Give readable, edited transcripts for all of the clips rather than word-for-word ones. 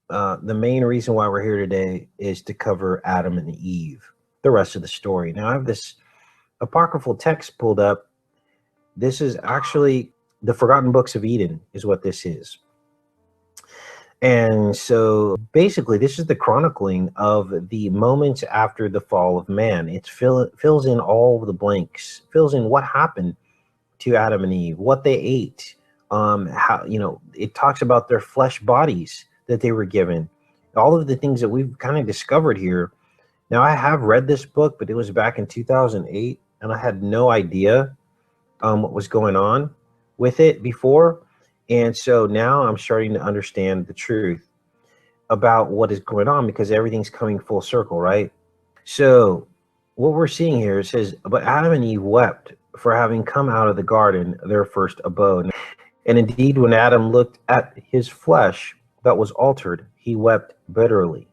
the main reason why we're here today is to cover Adam and Eve, the rest of the story. Now, I have this apocryphal text pulled up. This is actually the Forgotten Books of Eden, is what this is. And so basically, this is the chronicling of the moments after the fall of man. It fills in all of the blanks, fills in what happened to Adam and Eve, what they ate, how, it talks about their flesh bodies that they were given, all of the things that we've kind of discovered here. Now, I have read this book, but it was back in 2008, and I had no idea what was going on with it before. And so now I'm starting to understand the truth about what is going on, because everything's coming full circle, right? So what we're seeing here, it says, but Adam and Eve wept for having come out of the garden, their first abode. And indeed, when Adam looked at his flesh that was altered, he wept bitterly,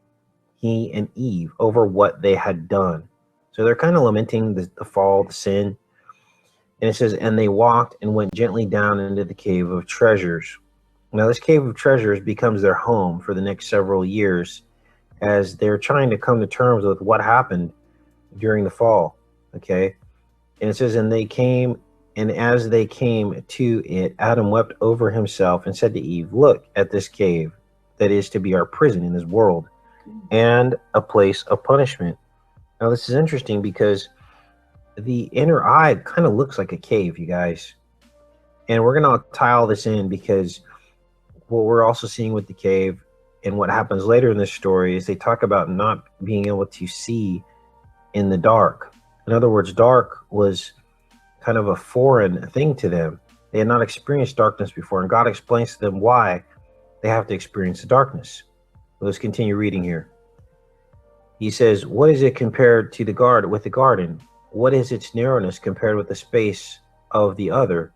he and Eve, over what they had done. So they're kind of lamenting the fall, the sin. And it says, and they walked and went gently down into the cave of treasures. Now, this cave of treasures becomes their home for the next several years as they're trying to come to terms with what happened during the fall. Okay. And it says, and they came, and as they came to it, Adam wept over himself and said to Eve, look at this cave that is to be our prison in this world and a place of punishment. Now, this is interesting because the inner eye kind of looks like a cave, you guys. And we're going to tie all this in, because what we're also seeing with the cave and what happens later in this story is they talk about not being able to see in the dark. In other words, dark was kind of a foreign thing to them. They had not experienced darkness before, and God explains to them why they have to experience the darkness. Let's continue reading here. He says, what is it compared to the garden? What is its narrowness compared with the space of the other?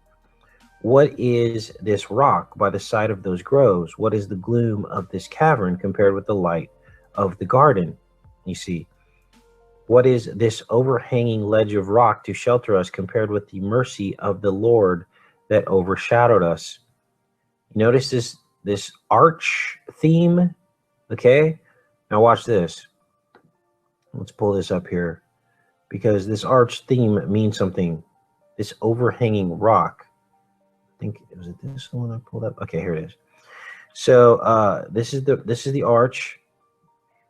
What is this rock by the side of those groves? What is the gloom of this cavern compared with the light of the garden? You see, what is this overhanging ledge of rock to shelter us compared with the mercy of the Lord that overshadowed us? Notice this arch theme. Okay, now watch this. Let's pull this up here, because this arch theme means something. This overhanging rock. I think, was it this one I pulled up? Okay, here it is. So this is the arch.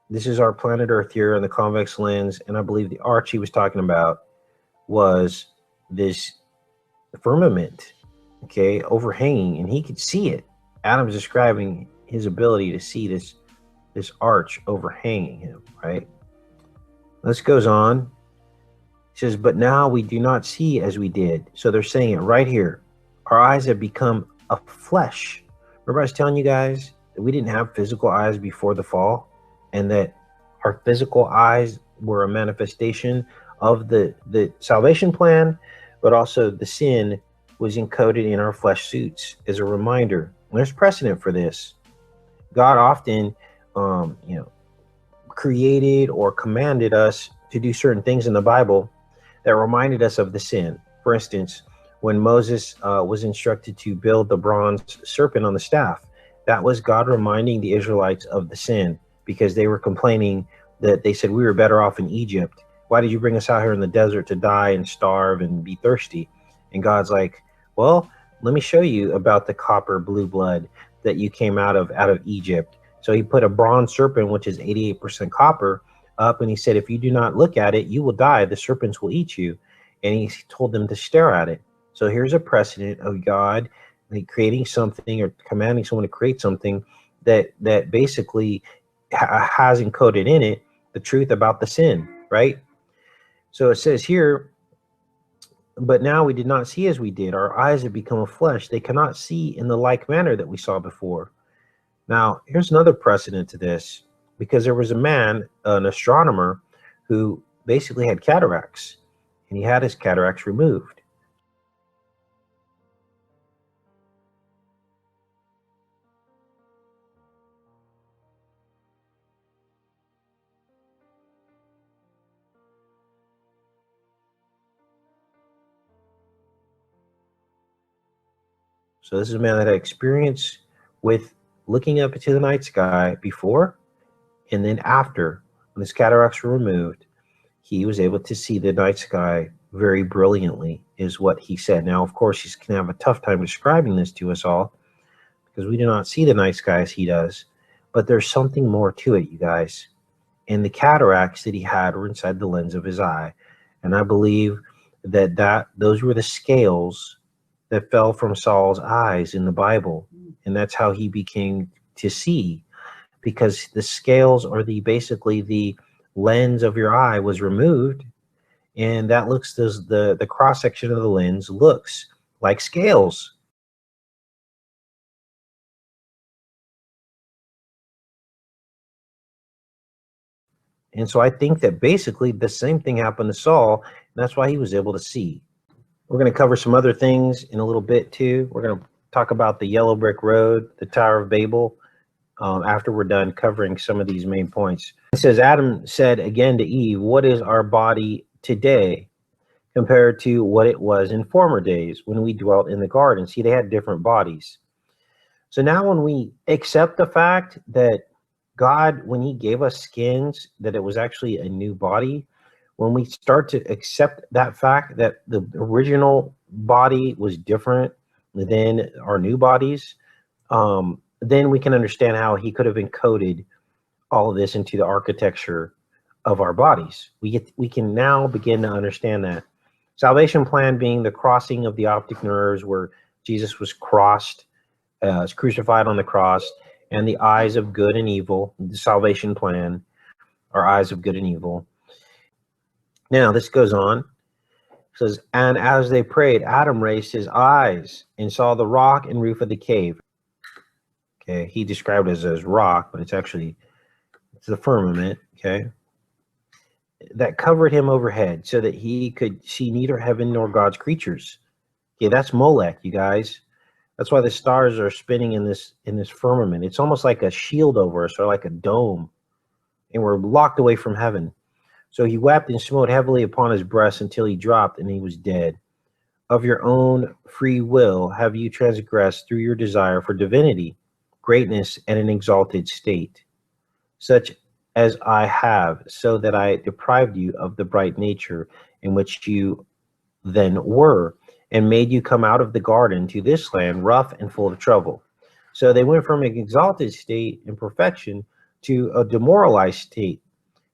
This is our planet Earth here in the convex lens, and I believe the arch he was talking about was this firmament, okay, overhanging, and he could see it. Adam's describing his ability to see this arch overhanging him, right? This goes on. He says, but now we do not see as we did. So they're saying it right here. Our eyes have become a flesh. Remember I was telling you guys that we didn't have physical eyes before the fall, and that our physical eyes were a manifestation of the salvation plan, but also the sin was encoded in our flesh suits as a reminder. And there's precedent for this. God often, created or commanded us to do certain things in the Bible that reminded us of the sin. For instance, when Moses was instructed to build the bronze serpent on the staff, that was God reminding the Israelites of the sin, because they were complaining that they said, we were better off in Egypt. Why did you bring us out here in the desert to die and starve and be thirsty? And God's like, well, let me show you about the copper blue blood that you came out of Egypt. So he put a bronze serpent, which is 88% copper, up, and he said, if you do not look at it, you will die. The serpents will eat you. And he told them to stare at it. So here's a precedent of God creating something or commanding someone to create something that basically has encoded in it the truth about the sin, right? So it says here, but now we did not see as we did. Our eyes have become a flesh. They cannot see in the like manner that we saw before. Now, here's another precedent to this, because there was a man, an astronomer, who basically had cataracts, and he had his cataracts removed. So this is a man that had experience with looking up into the night sky before and then after, when his cataracts were removed, he was able to see the night sky very brilliantly, is what he said. Now, of course, he's going to have a tough time describing this to us all because we do not see the night sky as he does. But there's something more to it, you guys. And the cataracts that he had were inside the lens of his eye. And I believe that those were the scales that fell from Saul's eyes in the Bible. And that's how he became to see, because the scales are basically the lens of your eye was removed, and that looks as the cross section of the lens looks like scales. And so I think that basically the same thing happened to Saul, and that's why he was able to see. We're going to cover some other things in a little bit too. We're going to talk about the yellow brick road, the Tower of Babel, after we're done covering some of these main points. It says, Adam said again to Eve, what is our body today compared to what it was in former days when we dwelt in the garden? See, they had different bodies. So now when we accept the fact that God, when he gave us skins, that it was actually a new body, when we start to accept that fact that the original body was different than our new bodies, then we can understand how he could have encoded all of this into the architecture of our bodies. We can now begin to understand that. Salvation plan being the crossing of the optic nerves, where Jesus was was crucified on the cross, and the eyes of good and evil. The salvation plan are eyes of good and evil. Now this goes on. It says, and as they prayed, Adam raised his eyes and saw the rock and roof of the cave. Okay, he described it as rock, but it's the firmament, okay, that covered him overhead so that he could see neither heaven nor God's creatures. Okay, that's Molech, you guys. That's why the stars are spinning in this firmament. It's almost like a shield over us, or like a dome, and we're locked away from heaven. So he wept and smote heavily upon his breast until he dropped and he was dead. Of your own free will have you transgressed through your desire for divinity, greatness, and an exalted state, such as I have, so that I deprived you of the bright nature in which you then were, and made you come out of the garden to this land rough and full of trouble. So they went from an exalted state in perfection to a demoralized state.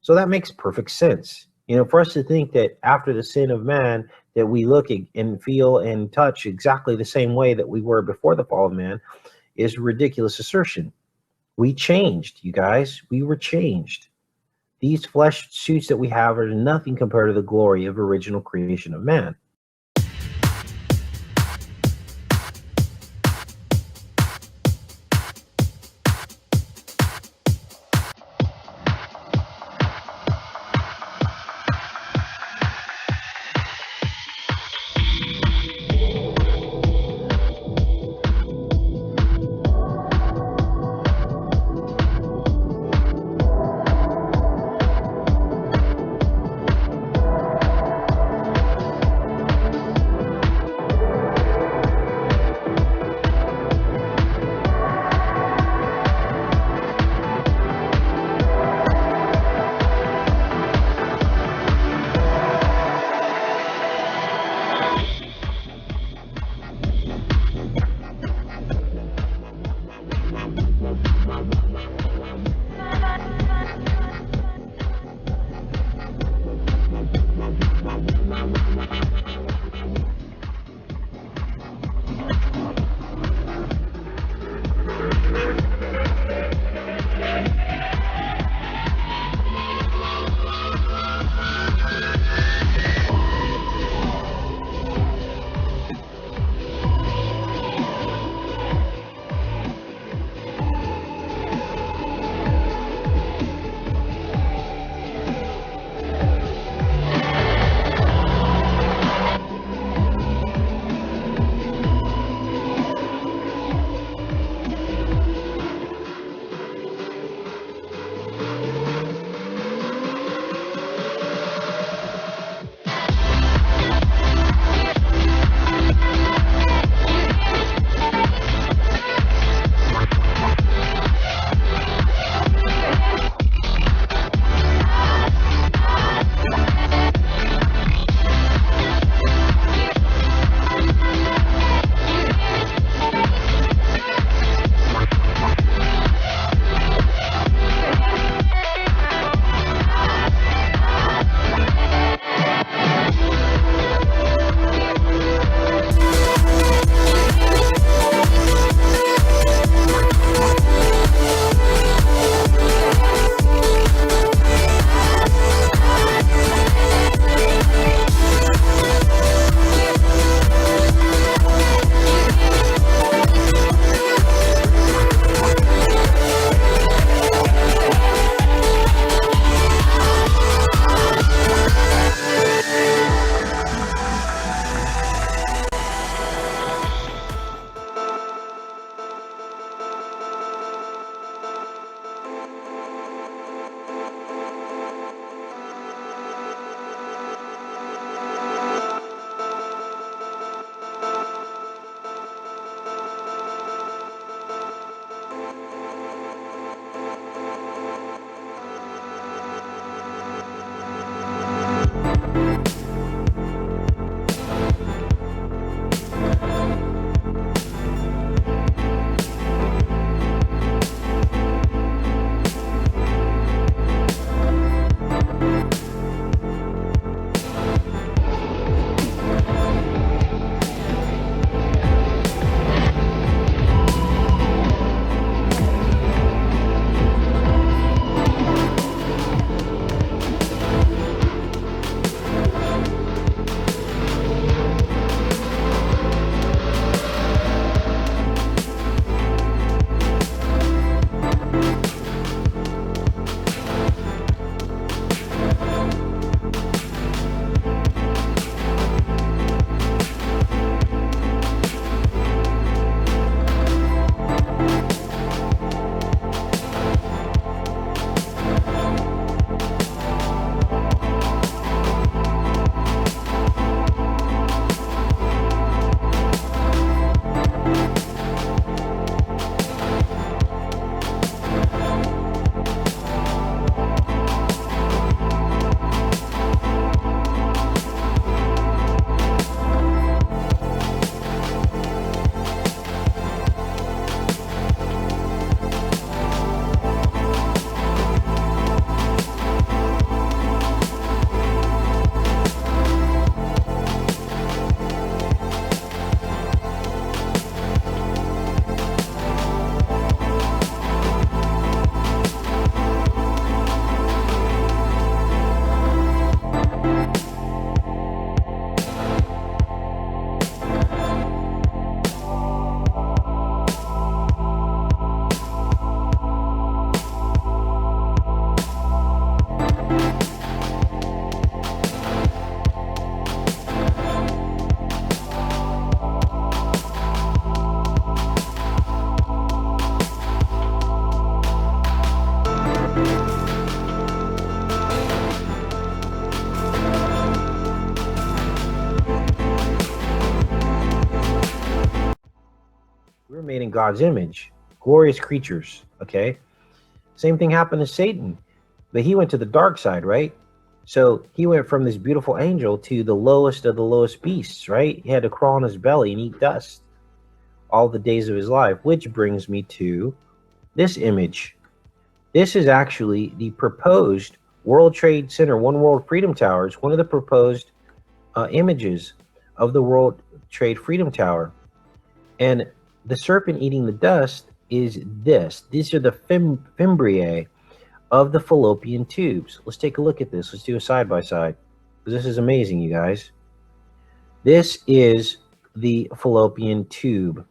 So that makes perfect sense. You know, for us to think that after the sin of man, that we look and feel and touch exactly the same way that we were before the fall of man is a ridiculous assertion. We changed, you guys. We were changed. These flesh suits that we have are nothing compared to the glory of original creation of man. We're made in God's image, glorious creatures. Okay. Same thing happened to Satan, but he went to the dark side, right? So he went from this beautiful angel to the lowest of the lowest beasts, right? He had to crawl on his belly and eat dust all the days of his life, which brings me to this image. This is actually the proposed World Trade Center, One World Freedom Tower. It's one of the proposed images of the World Trade Freedom Tower. And the serpent eating the dust is this. These are the fimbriae of the fallopian tubes. Let's take a look at this. Let's do a side by side, because this is amazing, you guys. This is the fallopian tube.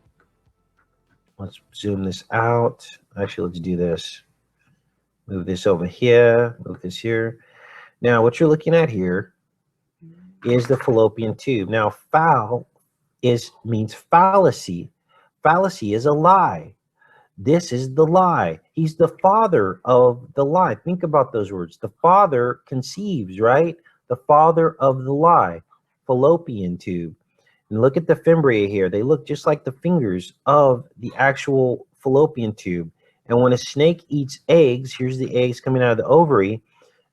Let's zoom this out. Actually, let's do this. Move this over here. Move this here. Now, what you're looking at here is the fallopian tube. Now, foul means fallacy. Fallacy is a lie. This is the lie. He's the father of the lie. Think about those words. The father conceives, right? The father of the lie. Fallopian tube. And look at the fimbriae here. They look just like the fingers of the actual fallopian tube. And when a snake eats eggs, here's the eggs coming out of the ovary,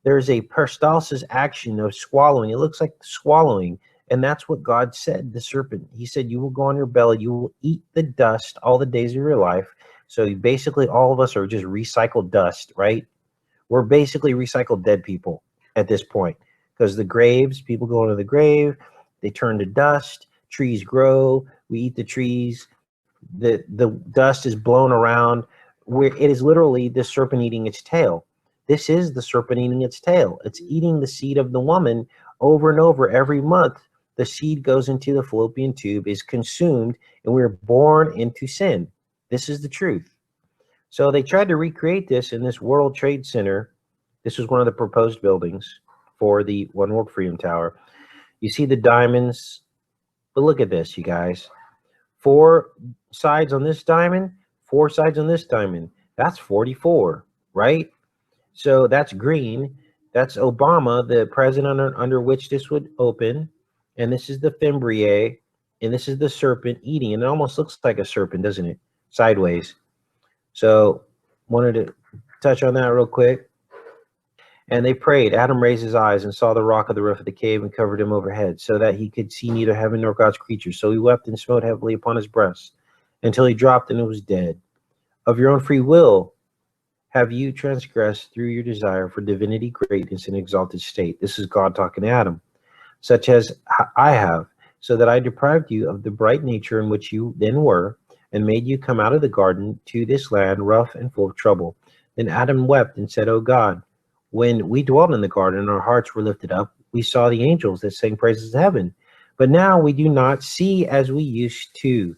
there's a peristalsis action of swallowing. It looks like swallowing. And that's what God said, the serpent. He said, you will go on your belly, you will eat the dust all the days of your life. So basically all of us are just recycled dust, right? We're basically recycled dead people at this point, because the graves, people go into the grave, they turn to dust, trees grow, we eat the trees, the dust is blown around, where it is literally the serpent eating its tail. This is the serpent eating its tail. It's eating the seed of the woman over and over. Every month, the seed goes into the fallopian tube, is consumed, and we're born into sin. This is the truth. So they tried to recreate this in this World Trade Center. This was one of the proposed buildings for the One World Freedom Tower. You see the diamonds, but look at this, you guys. 4 sides on this diamond, 4 sides on this diamond. That's 44. right? So that's green. That's Obama, the president under which this would open. And this is the fimbriae. And this is the serpent eating. And it almost looks like a serpent, doesn't it? Sideways. So wanted to touch on that real quick. And they prayed. Adam raised his eyes and saw the rock of the roof of the cave and covered him overhead, so that he could see neither heaven nor God's creatures. So he wept and smote heavily upon his breast until he dropped and was dead. Of your own free will have you transgressed through your desire for divinity, greatness, and exalted state. This is God talking to Adam. Such as I have, so that I deprived you of the bright nature in which you then were, and made you come out of the garden to this land rough and full of trouble. Then Adam wept and said, O God, when we dwelt in the garden and our hearts were lifted up, we saw the angels that sang praises to heaven. But now we do not see as we used to.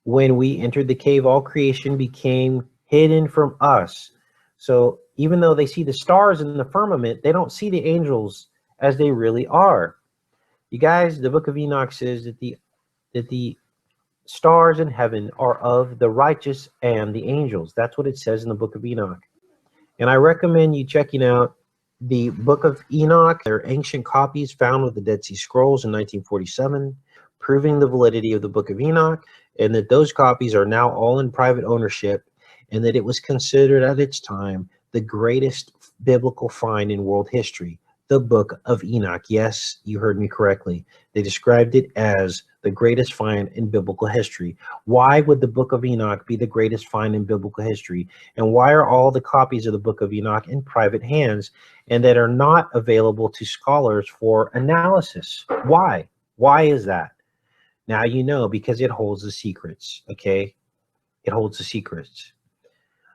When we entered the cave, all creation became hidden from us. So even though they see the stars in the firmament, they don't see the angels as they really are. You guys, the book of Enoch says that the stars in heaven are of the righteous and the angels. That's what it says in the book of Enoch. And I recommend you checking out the book of Enoch. There are ancient copies found with the Dead Sea Scrolls in 1947, proving the validity of the book of Enoch, and that those copies are now all in private ownership, and that it was considered at its time the greatest biblical find in world history. The book of Enoch. Yes, you heard me correctly. They described it as the greatest find in biblical history. Why would the book of Enoch be the greatest find in biblical history? And why are all the copies of the book of Enoch in private hands and that are not available to scholars for analysis? Why? Why is that? Now you know, because it holds the secrets, okay? It holds the secrets.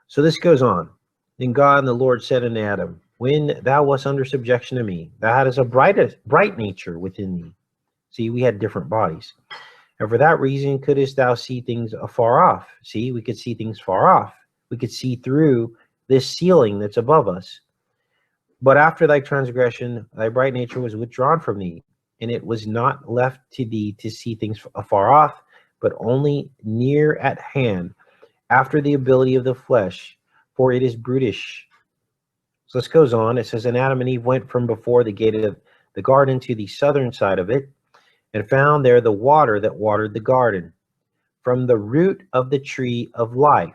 So this goes on. Then God and the Lord said unto Adam, when thou wast under subjection to me, thou hadst a bright nature within thee. See, we had different bodies. And for that reason couldst thou see things afar off. See, we could see things far off. We could see through this ceiling that's above us. But after thy transgression, thy bright nature was withdrawn from thee, and it was not left to thee to see things afar off, but only near at hand, after the ability of the flesh, for it is brutish. So this goes on. It says, and Adam and Eve went from before the gate of the garden to the southern side of it, and found there the water that watered the garden, from the root of the tree of life.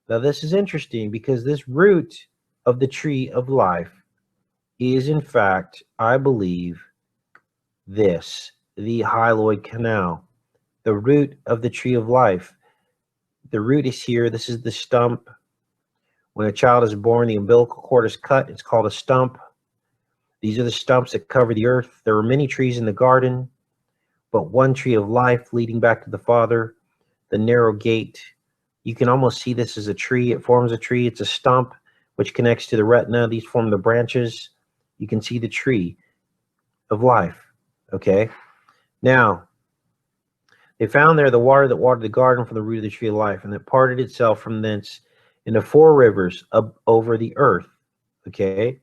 Now this is interesting, because this root of the tree of life is, in fact, I believe, this, the hyaloid canal, the root of the tree of life. The root is here. This is the stump. When a child is born, the umbilical cord is cut. It's called a stump. These are the stumps that cover the earth. There were many trees in the garden, but one tree of life leading back to the Father, the narrow gate. You can almost see this as a tree. It forms a tree. It's a stump which connects to the retina. These form the branches. You can see the tree of life. Okay. Now, they found there the water that watered the garden from the root of the tree of life, and it parted itself from thence into 4 rivers up over the earth. Okay.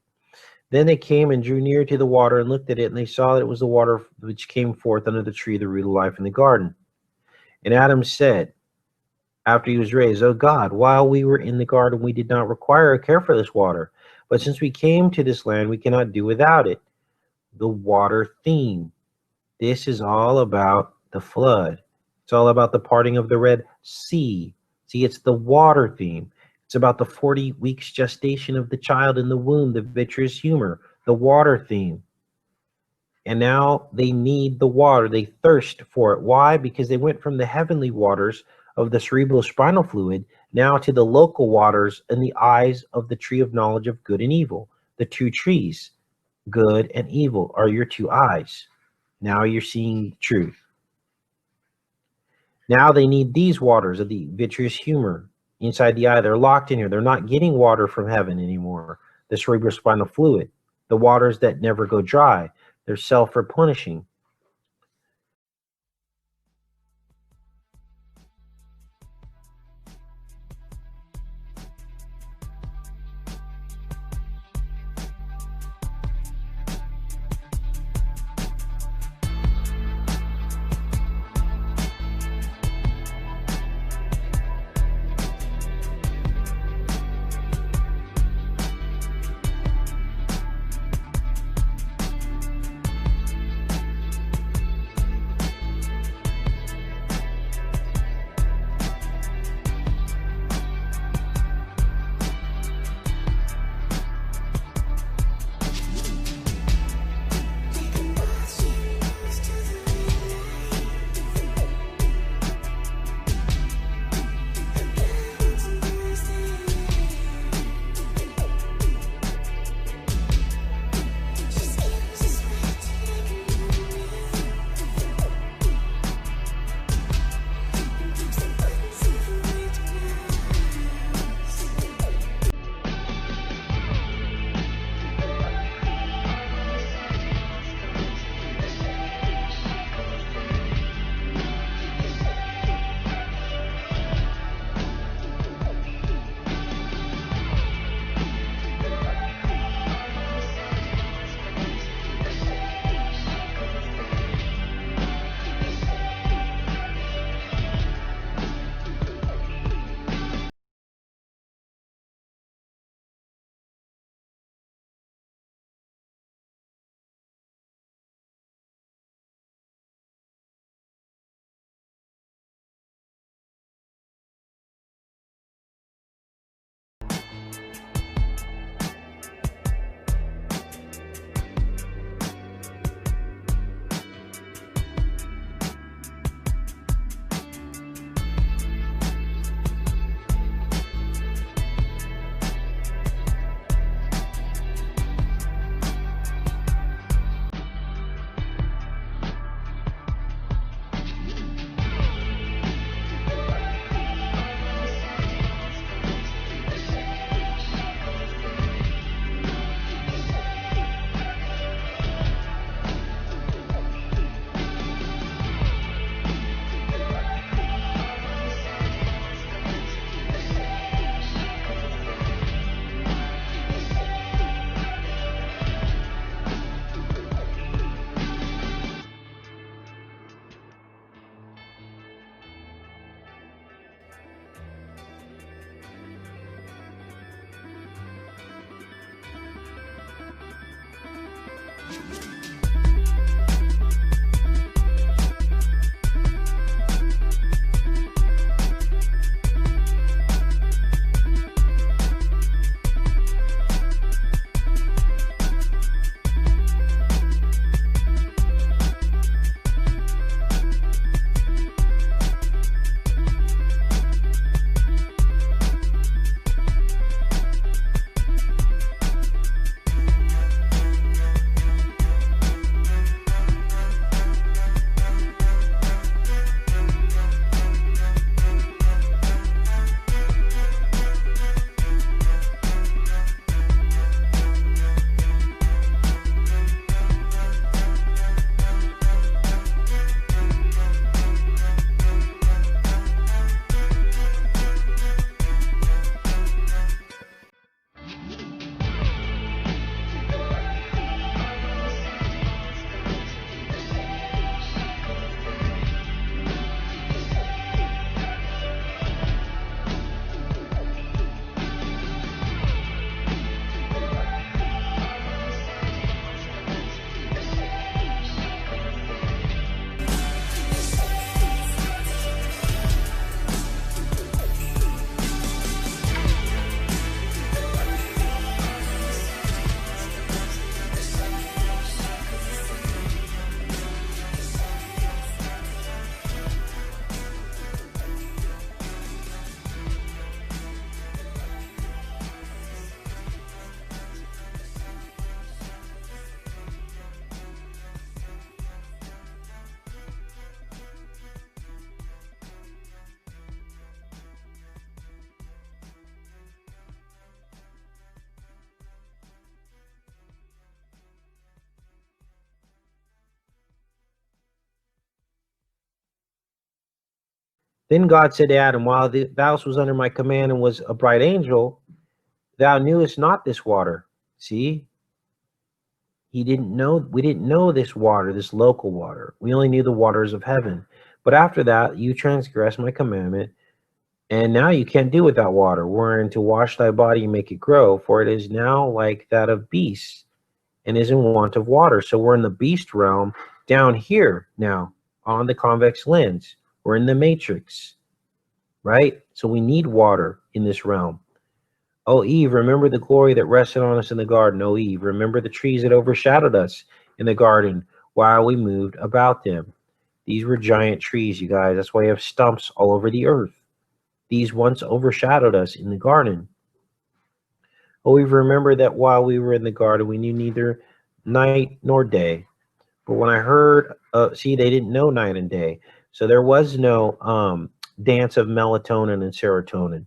Then they came and drew near to the water and looked at it, and they saw that it was the water which came forth under the tree, the root of life in the garden. And Adam said, after he was raised, O God, while we were in the garden, we did not require or care for this water. But since we came to this land, we cannot do without it. The water theme. This is all about the flood. It's all about the parting of the Red Sea. See, it's the water theme. It's about the 40 weeks gestation of the child in the womb, the vitreous humor, the water theme. And now they need the water. They thirst for it. Why? Because they went from the heavenly waters of the cerebrospinal fluid now to the local waters in the eyes of the tree of knowledge of good and evil. The 2 trees, good and evil, are your 2 eyes. Now you're seeing truth. Now they need these waters of the vitreous humor inside the eye. They're locked in here. They're not getting water from heaven anymore. The cerebrospinal fluid, the waters that never go dry. They're self-replenishing. Then God said to Adam, while thou was under my command and was a bright angel, thou knewest not this water. See, we didn't know this water, this local water. We only knew the waters of heaven. But after that, you transgressed my commandment, and now you can't do without water, wherein to wash thy body and make it grow, for it is now like that of beasts, and is in want of water. So we're in the beast realm down here now on the convex lens. We're in the matrix, right? So we need water in this realm. O Eve, remember the glory that rested on us in the garden. O Eve, remember the trees that overshadowed us in the garden while we moved about them. These were giant trees, you guys. That's why you have stumps all over the earth. These once overshadowed us in the garden. O Eve, remember that while we were in the garden, we knew neither night nor day. But when I heard, see, they didn't know night and day. So there was no dance of melatonin and serotonin.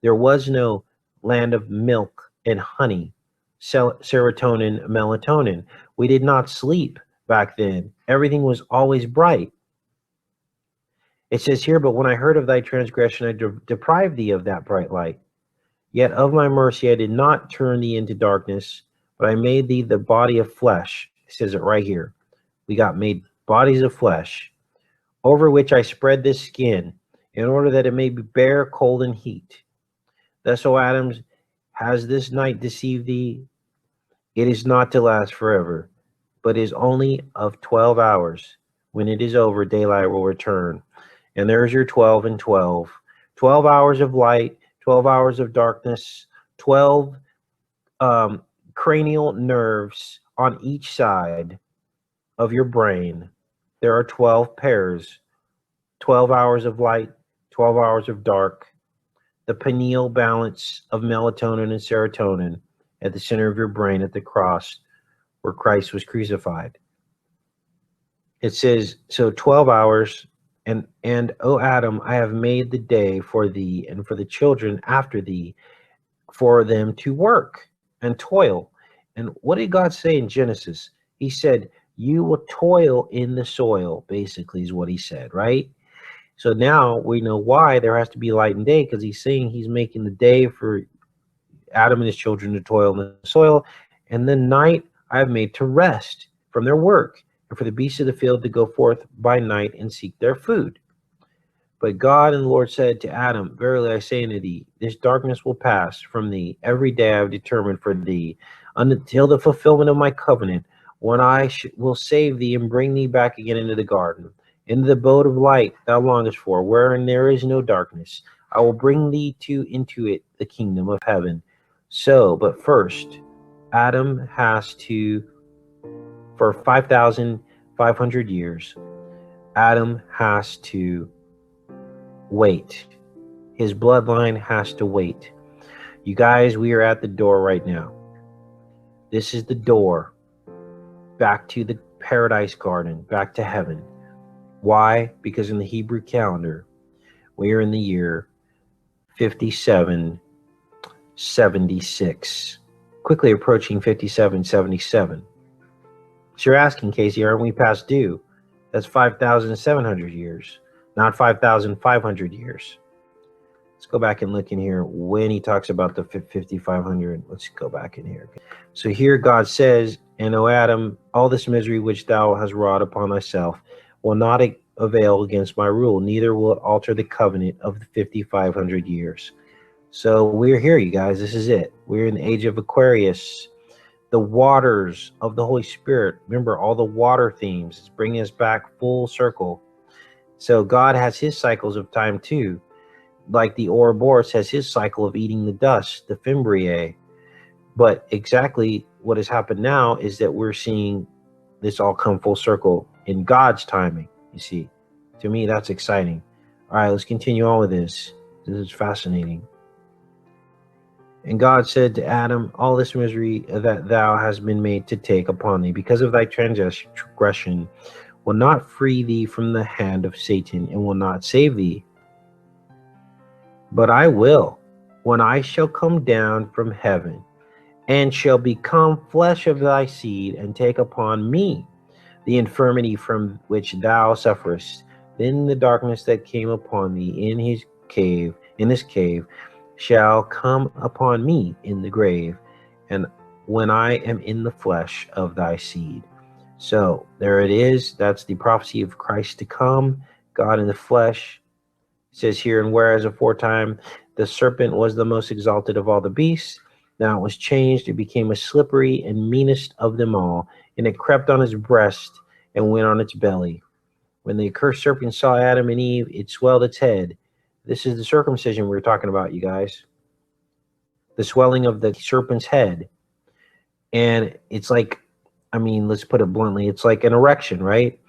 There was no land of milk and honey, serotonin, melatonin. We did not sleep back then. Everything was always bright. It says here, but when I heard of thy transgression, I deprived thee of that bright light. Yet of my mercy I did not turn thee into darkness, but I made thee the body of flesh. It says it right here. We got made bodies of flesh, over which I spread this skin, in order that it may bear cold and heat. Thus, O Adam, has this night deceived thee? It is not to last forever, but is only of 12 hours. When it is over, daylight will return. And there's your 12 and 12. 12 hours of light, 12 hours of darkness, 12 cranial nerves on each side of your brain. There are 12 pairs, 12 hours of light, 12 hours of dark, the pineal balance of melatonin and serotonin at the center of your brain at the cross where Christ was crucified. It says, so 12 hours, and O Adam, I have made the day for thee and for the children after thee, for them to work and toil. And what did God say in Genesis? He said, you will toil in the soil, basically is what he said, right? So now we know why there has to be light and day, because he's saying he's making the day for Adam and his children to toil in the soil, and the night I have made to rest from their work, and for the beasts of the field to go forth by night and seek their food. But God and the Lord said to Adam, verily I say unto thee, this darkness will pass from thee every day I have determined for thee, until the fulfillment of my covenant, when I will save thee and bring thee back again into the garden, into the abode of light thou longest for, wherein there is no darkness. I will bring thee into it, the kingdom of heaven. So, but first, Adam has to, for 5,500 years, Adam has to wait. His bloodline has to wait. You guys, we are at the door right now. This is the door back to the paradise garden, back to heaven. Why? Because in the Hebrew calendar, we are in the year 5776, quickly approaching 5777. So you're asking, Casey, aren't we past due? That's 5,700 years, not 5,500 years. Let's go back and look in here when he talks about the 5,500. Let's go back in here. So here God says, and O Adam, all this misery which thou hast wrought upon thyself will not avail against my rule, neither will it alter the covenant of the 5,500 years. So we're here, you guys. This is it. We're in the age of Aquarius. The waters of the Holy Spirit. Remember all the water themes. It's bringing us back full circle. So God has his cycles of time too. Like the Ouroboros has his cycle of eating the dust, the Fimbriae. But exactly what has happened now is that we're seeing this all come full circle in God's timing, you see. To me, that's exciting. All right, let's continue on with this. This is fascinating. And God said to Adam, all this misery that thou hast been made to take upon thee because of thy transgression will not free thee from the hand of Satan and will not save thee. But I will, when I shall come down from heaven, and shall become flesh of thy seed, and take upon me the infirmity from which thou sufferest. Then the darkness that came upon thee in this cave, shall come upon me in the grave, and when I am in the flesh of thy seed. So there it is. That's the prophecy of Christ to come, God in the flesh. It says here, and whereas aforetime the serpent was the most exalted of all the beasts, now it was changed, it became a slippery and meanest of them all, and it crept on his breast and went on its belly. When the accursed serpent saw Adam and Eve, it swelled its head. This is the circumcision we were talking about, you guys. The swelling of the serpent's head. And it's like, I mean, let's put it bluntly, it's like an erection, right?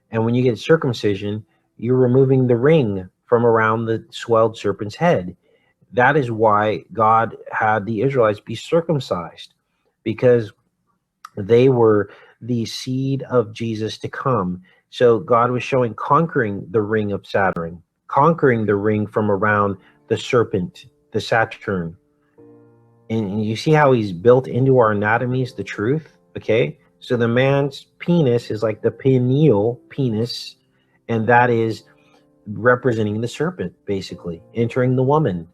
And when you get circumcision, you're removing the ring from around the swelled serpent's head. That is why God had the Israelites be circumcised, because they were the seed of Jesus to come. So God was showing conquering the ring of Saturn, conquering the ring from around the serpent, the Saturn. And you see how he's built into our anatomies the truth, okay? So the man's penis is like the pineal penis, and that is representing the serpent, basically, entering the woman.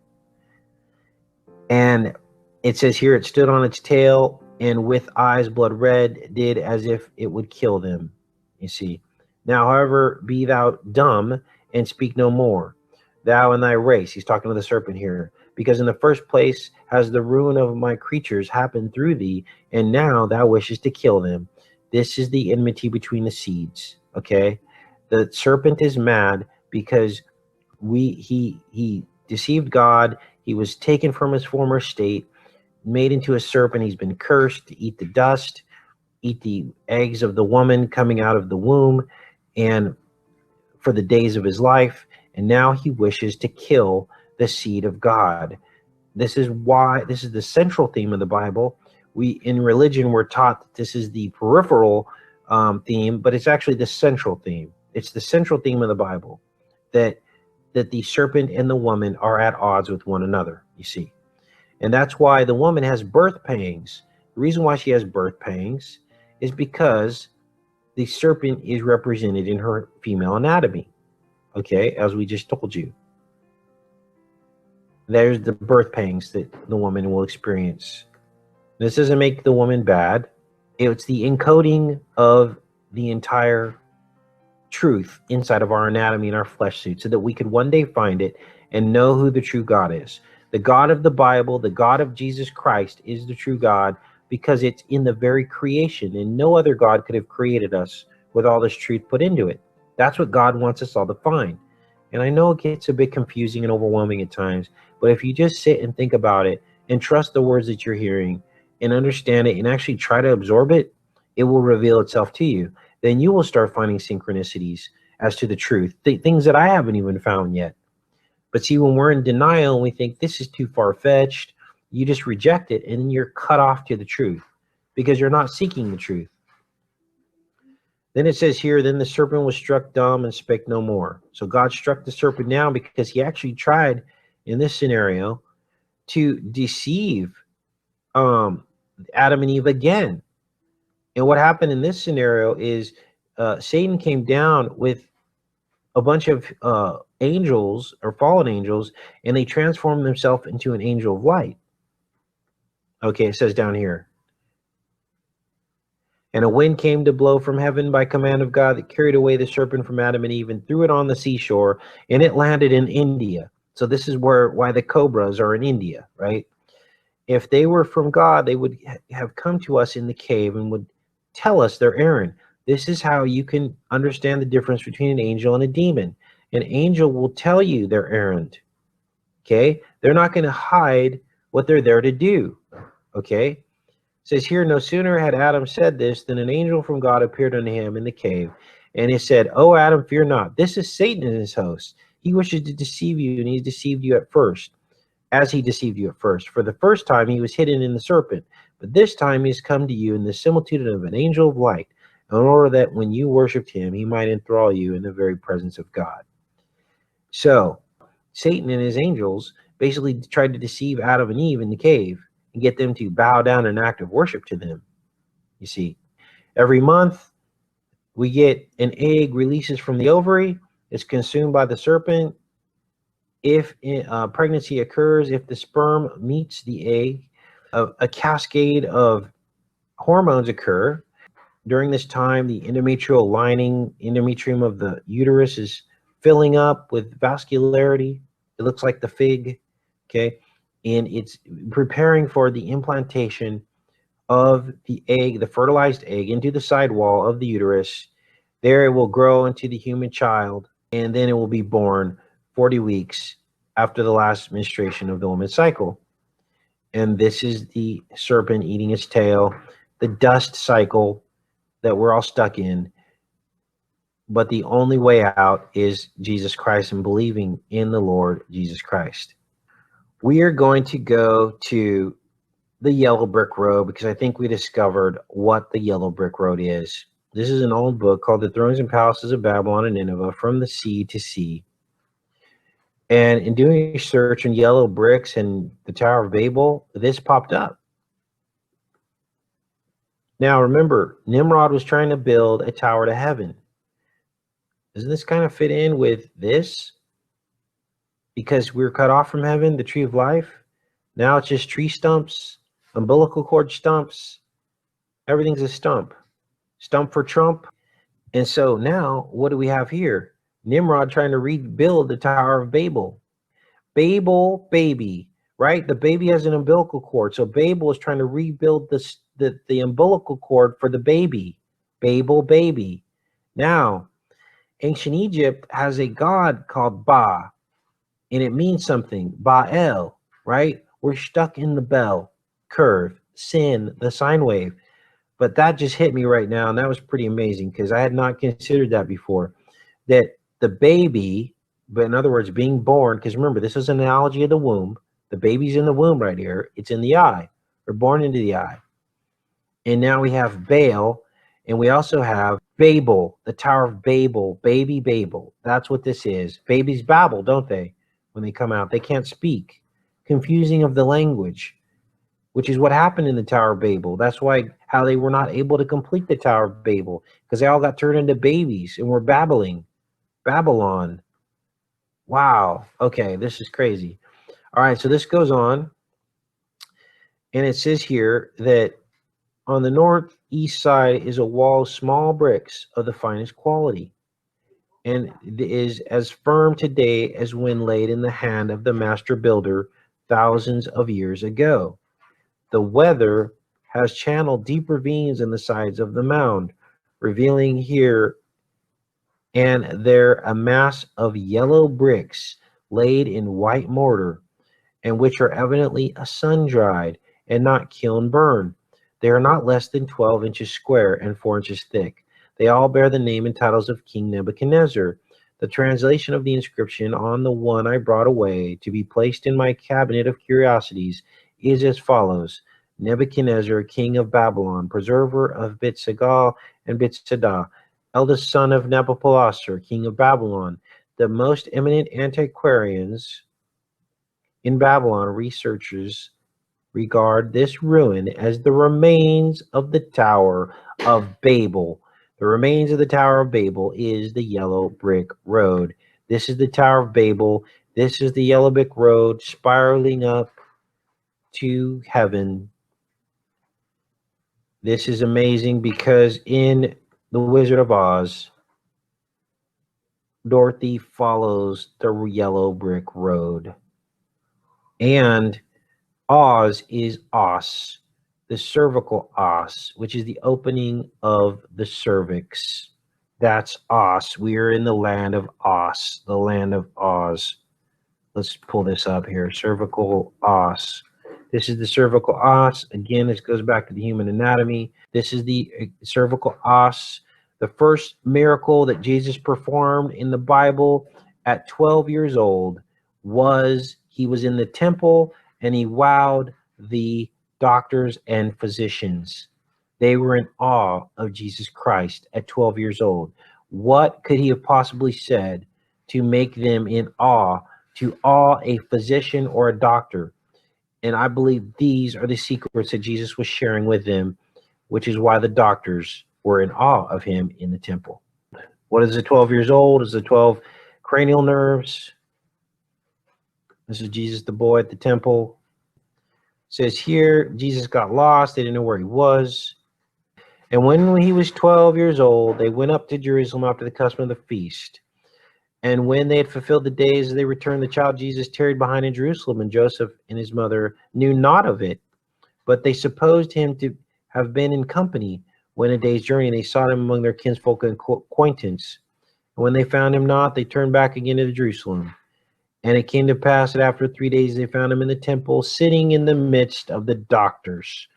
And it says here, it stood on its tail, and with eyes blood red, did as if it would kill them, you see. Now, however, be thou dumb, and speak no more, thou and thy race. He's talking to the serpent here. Because in the first place has the ruin of my creatures happened through thee, and now thou wishest to kill them. This is the enmity between the seeds, okay? The serpent is mad because he deceived God. He was taken from his former state, made into a serpent. He's been cursed to eat the dust, eat the eggs of the woman coming out of the womb, and for the days of his life. And now he wishes to kill the seed of God. This is why, this is the central theme of the Bible. We, in religion, we're taught that this is the peripheral theme, but it's actually the central theme. It's the central theme of the Bible, that the serpent and the woman are at odds with one another, you see. And that's why the woman has birth pangs. The reason why she has birth pangs is because the serpent is represented in her female anatomy, okay, as we just told you. There's the birth pangs that the woman will experience. This doesn't make the woman bad. It's the encoding of the entire truth inside of our anatomy and our flesh suit, so that we could one day find it and know who the true God is. The God of the Bible, the God of Jesus Christ, is the true God. because it's in the very creation, and no other God could have created us with all this truth put into it. That's what God wants us all to find. And I know it gets a bit confusing and overwhelming at times, but if you just sit and think about it and trust the words that you're hearing and understand it and actually try to absorb it, it will reveal itself to you. Then you will start finding synchronicities as to the truth, things that I haven't even found yet. But see, when we're in denial and we think this is too far-fetched, you just reject it, and then you're cut off to the truth because you're not seeking the truth. Then it says here, then the serpent was struck dumb and spake no more. So God struck the serpent down because he actually tried in this scenario to deceive Adam and Eve again. And what happened in this scenario is Satan came down with a bunch of angels or fallen angels, and they transformed themselves into an angel of light. Okay, it says down here. And a wind came to blow from heaven by command of God that carried away the serpent from Adam and Eve and threw it on the seashore, and it landed in India. So this is why the cobras are in India, right? If they were from God, they would have come to us in the cave and would tell us their errand. This is how you can understand the difference between an angel and a demon. An angel will tell you their errand, okay? They're not going to hide what they're there to do, okay? It says here, no sooner had Adam said this than an angel from God appeared unto him in the cave. And he said, "O Adam, fear not. This is Satan and his host. He wishes to deceive you, and he deceived you at first, as he deceived you at first. For the first time he was hidden in the serpent, but this time he has come to you in the similitude of an angel of light, in order that when you worshipped him, he might enthrall you in the very presence of God." So Satan and his angels basically tried to deceive Adam and Eve in the cave and get them to bow down in act of worship to them. You see, every month we get an egg releases from the ovary. It's consumed by the serpent. If pregnancy occurs, if the sperm meets the egg, a cascade of hormones occur. During this time, the endometrium of the uterus is filling up with vascularity. It looks like the fig, okay? And it's preparing for the implantation of the egg, the fertilized egg, into the sidewall of the uterus. There it will grow into the human child, and then it will be born 40 weeks after the last menstruation of the woman's cycle. And this is the serpent eating its tail, the dust cycle that we're all stuck in. But the only way out is Jesus Christ and believing in the Lord Jesus Christ. We are going to go to the yellow brick road because I think we discovered what the yellow brick road is. This is an old book called The Thrones and Palaces of Babylon and Nineveh, From the Sea to Sea. And in doing research on yellow bricks and the Tower of Babel, this popped up. Now remember, Nimrod was trying to build a tower to heaven. Doesn't this kind of fit in with this? Because we were cut off from heaven, the tree of life. Now it's just tree stumps, umbilical cord stumps. Everything's a stump. Stump for Trump. And so now what do we have here? Nimrod trying to rebuild the Tower of Babel. Babel, baby, right? The baby has an umbilical cord. So Babel is trying to rebuild the umbilical cord for the baby. Babel, baby. Now, ancient Egypt has a god called Ba, and it means something. Baal, right? We're stuck in the bell curve, sin, the sine wave. But that just hit me right now, and that was pretty amazing because I had not considered that before. That the baby, but in other words, being born, because remember, this is an analogy of the womb. The baby's in the womb right here. It's in the eye. We're born into the eye. And now we have Baal, and we also have Babel, the Tower of Babel, baby Babel. That's what this is. Babies babble, don't they? When they come out, they can't speak. Confusing of the language, which is what happened in the Tower of Babel. That's why how they were not able to complete the Tower of Babel, because they all got turned into babies and were babbling. Babylon. Wow. Okay, this is crazy. All right, so this goes on, and it says here that on the northeast side is a wall of small bricks of the finest quality, and is as firm today as when laid in the hand of the master builder thousands of years ago. The weather has channeled deep ravines in the sides of the mound, revealing here and there a mass of yellow bricks laid in white mortar, and which are evidently sun-dried and not kiln-burned. They are not less than 12 inches square and 4 inches thick. They all bear the name and titles of King Nebuchadnezzar. The translation of the inscription on the one I brought away to be placed in my cabinet of curiosities is as follows: Nebuchadnezzar, king of Babylon, preserver of Bit-Sagal and Bit-Sadah, eldest son of Nabopolassar, king of Babylon, the most eminent antiquarians in Babylon, researchers regard this ruin as the remains of the Tower of Babel. The remains of the Tower of Babel is the yellow brick road. This is the Tower of Babel. This is the yellow brick road spiraling up to heaven. This is amazing because in The Wizard of Oz, Dorothy follows the yellow brick road. And Oz is os, the cervical os, which is the opening of the cervix. That's os. We are in the land of Os, the land of Oz. Let's pull this up here. Cervical os. This is the cervical os. Again, this goes back to the human anatomy. This is the cervical os. The first miracle that Jesus performed in the Bible at 12 years old was he was in the temple and he wowed the doctors and physicians. They were in awe of Jesus Christ at 12 years old. What could he have possibly said to make them in awe, to awe a physician or a doctor? And I believe these are the secrets that Jesus was sharing with them, which is why the doctors were in awe of him in the temple. What is the 12 years old? Is the 12 cranial nerves? This is Jesus, the boy at the temple. It says here, Jesus got lost. They didn't know where he was. And when he was 12 years old, they went up to Jerusalem after the custom of the feast. And when they had fulfilled the days, they returned. The child Jesus tarried behind in Jerusalem, and Joseph and his mother knew not of it. But they supposed him to have been in company when a day's journey, and they sought him among their kinsfolk and acquaintance. And when they found him not, they turned back again to Jerusalem. And it came to pass that after 3 days they found him in the temple, sitting in the midst of the doctors,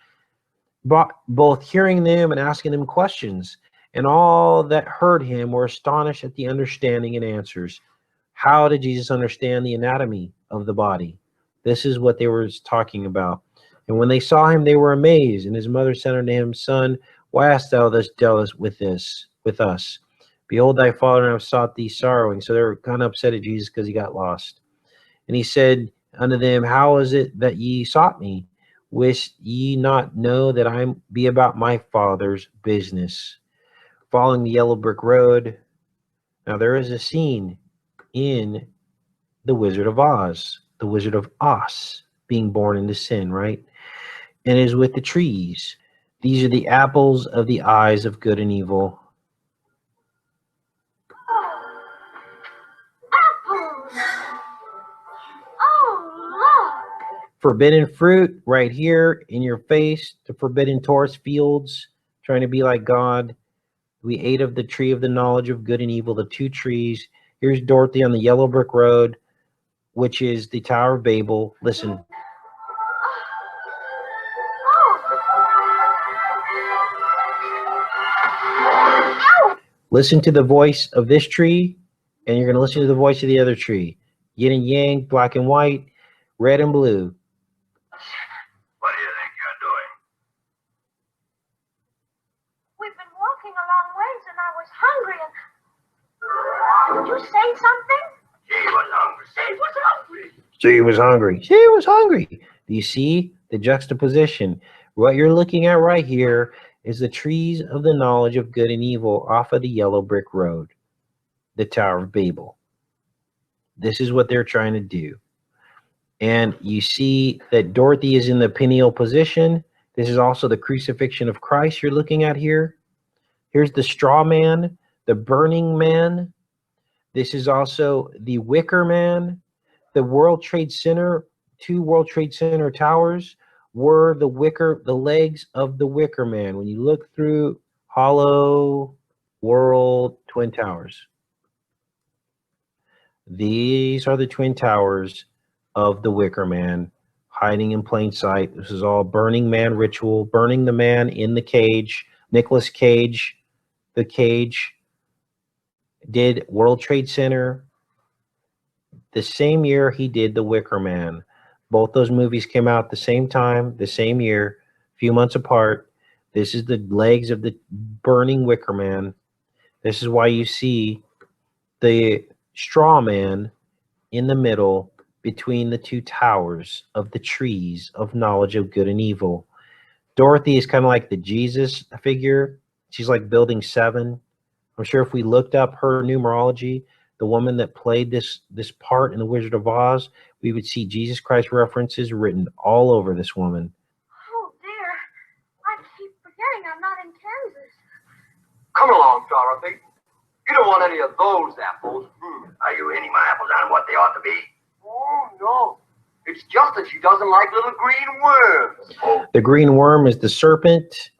both hearing them and asking them questions. And all that heard him were astonished at the understanding and answers. How did Jesus understand the anatomy of the body? This is what they were talking about. And when they saw him, they were amazed. And his mother said unto him, Son, why hast thou thus dealt with us? Behold, thy father and I have sought thee sorrowing. So they were kind of upset at Jesus because he got lost. And he said unto them, How is it that ye sought me? Wish ye not know that I be about my Father's business? Following the yellow brick road. Now there is a scene in The Wizard of Oz, the Wizard of Oz being born into sin, right? And is with the trees. These are the apples of the eyes of good and evil. Forbidden fruit right here in your face. The forbidden Taurus fields, trying to be like God. We ate of the tree of the knowledge of good and evil, the two trees. Here's Dorothy on the yellow brick road, which is the Tower of Babel. Listen. Listen to the voice of this tree, and you're going to listen to the voice of the other tree. Yin and yang, black and white, red and blue. What do you think you're doing? We've been walking a long ways, and I was hungry. And did you say something? She was hungry. She was hungry. She was hungry. She was hungry. Do you see the juxtaposition? What you're looking at right here is the trees of the knowledge of good and evil off of the yellow brick road, the Tower of Babel. This is what they're trying to do. And you see that Dorothy is in the pineal position. This is also the crucifixion of Christ you're looking at here. Here's the straw man, the burning man. This is also the wicker man, the World Trade Center, two World Trade Center towers. were the legs of the wicker man. When you look through Hollow World Twin Towers, these are the twin towers of the wicker man, hiding in plain sight. This is all Burning Man ritual, burning the man in the cage. Nicolas Cage, The Cage, did World Trade Center the same year he did The Wicker Man. Both those movies came out the same time, the same year, a few months apart. This is the legs of the burning wicker man. This is why you see the straw man in the middle between the two towers of the trees of knowledge of good and evil. Dorothy is kind of like the Jesus figure. She's like building 7. I'm sure if we looked up her numerology, the woman that played this part in The Wizard of Oz, we would see Jesus Christ references written all over this woman. Oh, dear. I keep forgetting I'm not in Kansas. Come along, Dorothy. You don't want any of those apples. Are you hitting my apples on what they ought to be? Oh, no. It's just that she doesn't like little green worms. The green worm is the serpent.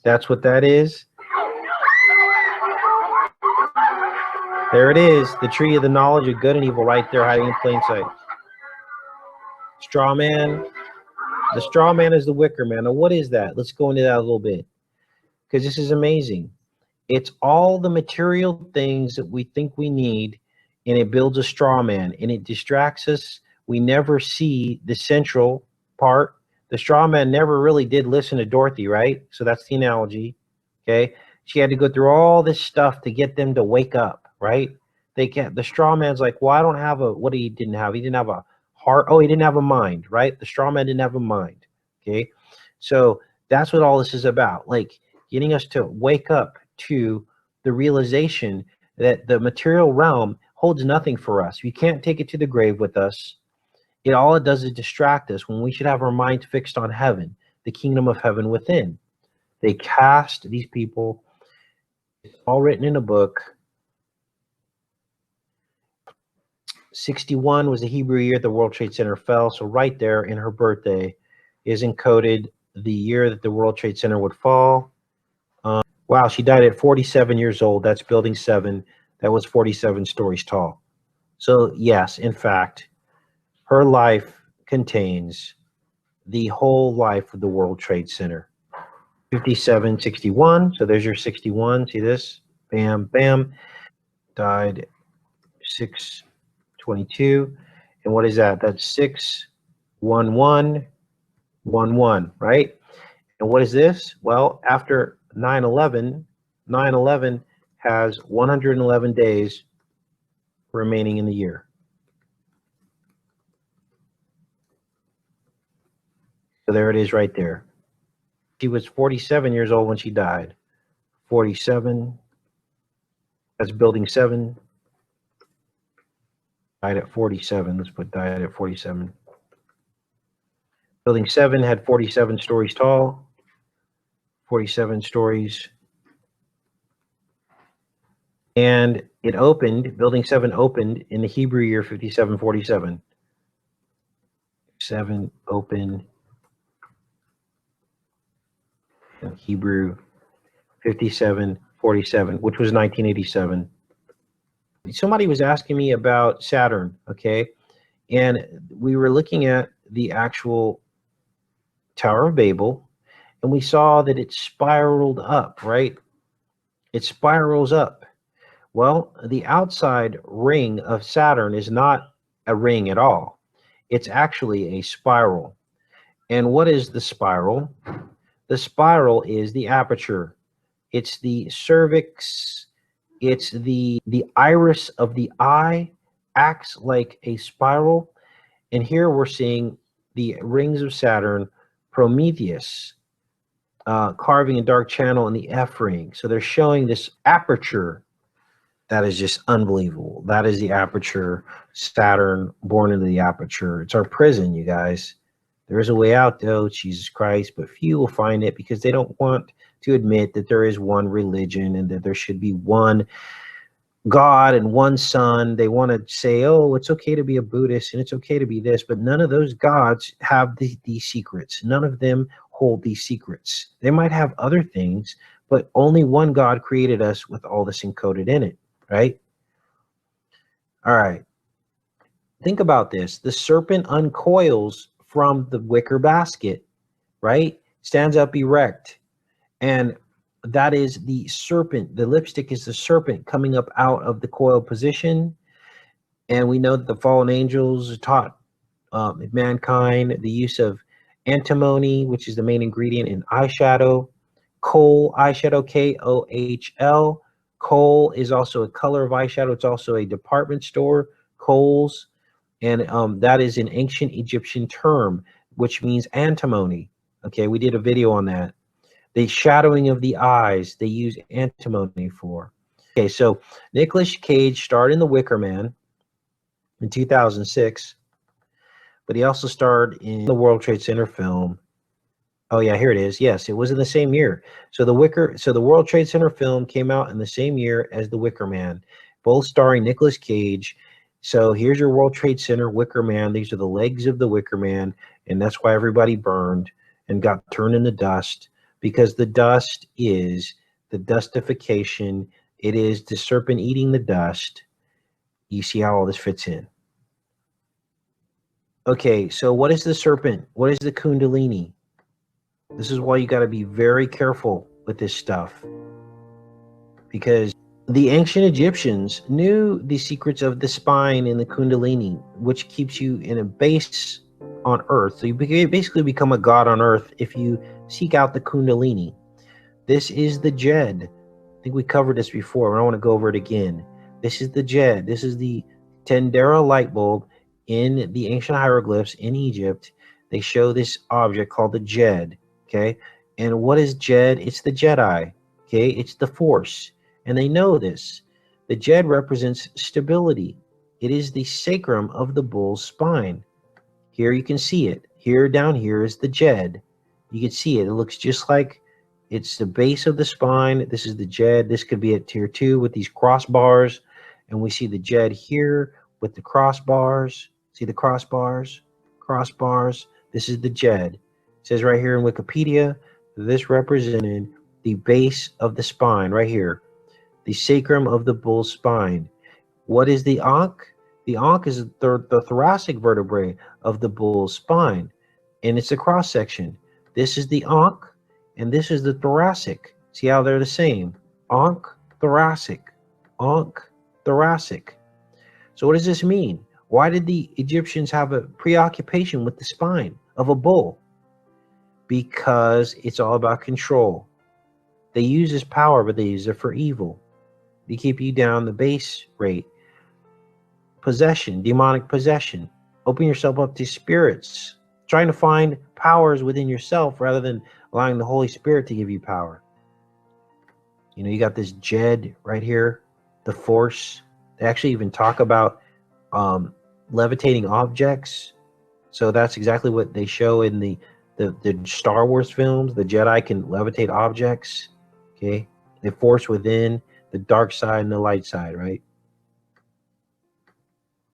That's what that is. There it is, the tree of the knowledge of good and evil right there hiding in plain sight. Straw man. The straw man is the wicker man. Now, what is that? Let's go into that a little bit, because this is amazing. It's all the material things that we think we need, and it builds a straw man, and it distracts us. We never see the central part. The straw man never really did listen to Dorothy, right? So that's the analogy, okay? She had to go through all this stuff to get them to wake up. Right? They can't. The straw man's like, well, I don't have a. What he didn't have? He didn't have a heart. Oh, he didn't have a mind. Right? The straw man didn't have a mind. Okay, so that's what all this is about. Like getting us to wake up to the realization that the material realm holds nothing for us. We can't take it to the grave with us. All it does is distract us when we should have our mind fixed on heaven, the kingdom of heaven within. They cast these people. It's all written in a book. 61 was the Hebrew year the World Trade Center fell. So right there in her birthday is encoded the year that the World Trade Center would fall. Wow, she died at 47 years old. That's building 7. That was 47 stories tall. So yes, in fact, her life contains the whole life of the World Trade Center. 57, 61. So there's your 61. See this? Bam, bam. Died 6/22, and what is that? That's 6/11/11, right? And what is this? Well, after 9/11, 9/11 has 111 days remaining in the year. So there it is right there. She was 47 years old when she died. 47. That's building 7. Died at 47. Let's put died at 47. Building 7 had 47 stories tall. 47 stories. And it opened, building 7 opened in the Hebrew year 5747. 7 opened in Hebrew 5747, which was 1987. Somebody was asking me about Saturn, okay? And we were looking at the actual Tower of Babel, and we saw that it spiraled up, right? It spirals up. Well, the outside ring of Saturn is not a ring at all. It's actually a spiral. And what is the spiral? The spiral is the aperture. It's the cervix. It's the iris of the eye acts like a spiral. And here we're seeing the rings of Saturn, Prometheus, carving a dark channel in the F ring. So they're showing this aperture that is just unbelievable. That is the aperture, Saturn born into the aperture. It's our prison, you guys. There is a way out, though, Jesus Christ, but few will find it because they don't want to admit that there is one religion and that there should be one God and one son. They want to say, oh, it's okay to be a Buddhist and it's okay to be this, but none of those gods have these secrets. None of them hold these secrets. They might have other things, but only one God created us with all this encoded in it, right? All right. Think about this. The serpent uncoils from the wicker basket, right? Stands up erect. And that is the serpent. The lipstick is the serpent coming up out of the coil position. And we know that the fallen angels taught mankind the use of antimony, which is the main ingredient in eyeshadow. Kohl eyeshadow, Kohl. Kohl is also a color of eyeshadow. It's also a department store, Kohl's. And that is an ancient Egyptian term, which means antimony. Okay, we did a video on that. The shadowing of the eyes, they use antimony for. Okay, so Nicolas Cage starred in The Wicker Man in 2006, but he also starred in the World Trade Center film. Oh yeah, here it is. Yes, it was in the same year. So the World Trade Center film came out in the same year as The Wicker Man, both starring Nicolas Cage. So here's your World Trade Center Wicker Man. These are the legs of the Wicker Man, and that's why everybody burned and got turned into dust, because the dust is the dustification. It is the serpent eating the dust. You see how all this fits in. Okay, so what is the serpent? What is the kundalini? This is why you got to be very careful with this stuff, because the ancient Egyptians knew the secrets of the spine and the kundalini, which keeps you in a base on earth. So you basically become a god on earth if you seek out the kundalini. This is the Jed. I think we covered this before, but I want to go over it again. This is the Jed. This is the Tendera light bulb in the ancient hieroglyphs in Egypt. They show this object called the Jed. Okay, and what is Jed? It's the Jedi. Okay, it's the Force. And they know this. The Jed represents stability. It is the sacrum of the bull's spine. Here you can see it. Here down here is the Jed. You can see it. It looks just like it's the base of the spine. This is the Jed. This could be at tier 2 with these crossbars. And we see the Jed here with the crossbars. See the crossbars? Crossbars. This is the Jed. It says right here in Wikipedia, this represented the base of the spine right here. The sacrum of the bull's spine. What is the ankh? The ankh is the thoracic vertebrae of the bull's spine, and it's a cross section. This is the ankh, and this is the thoracic. See how they're the same? Ankh, thoracic, ankh, thoracic. So what does this mean? Why did the Egyptians have a preoccupation with the spine of a bull? Because it's all about control. They use this power, but they use it for evil. They keep you down the base rate. Possession, demonic possession. Open yourself up to spirits. Trying to find powers within yourself rather than allowing the Holy Spirit to give you power. You know, you got this Jed right here, the Force. They actually even talk about levitating objects. So that's exactly what they show in the Star Wars films. The Jedi can levitate objects. Okay, the Force within, the dark side and the light side, right?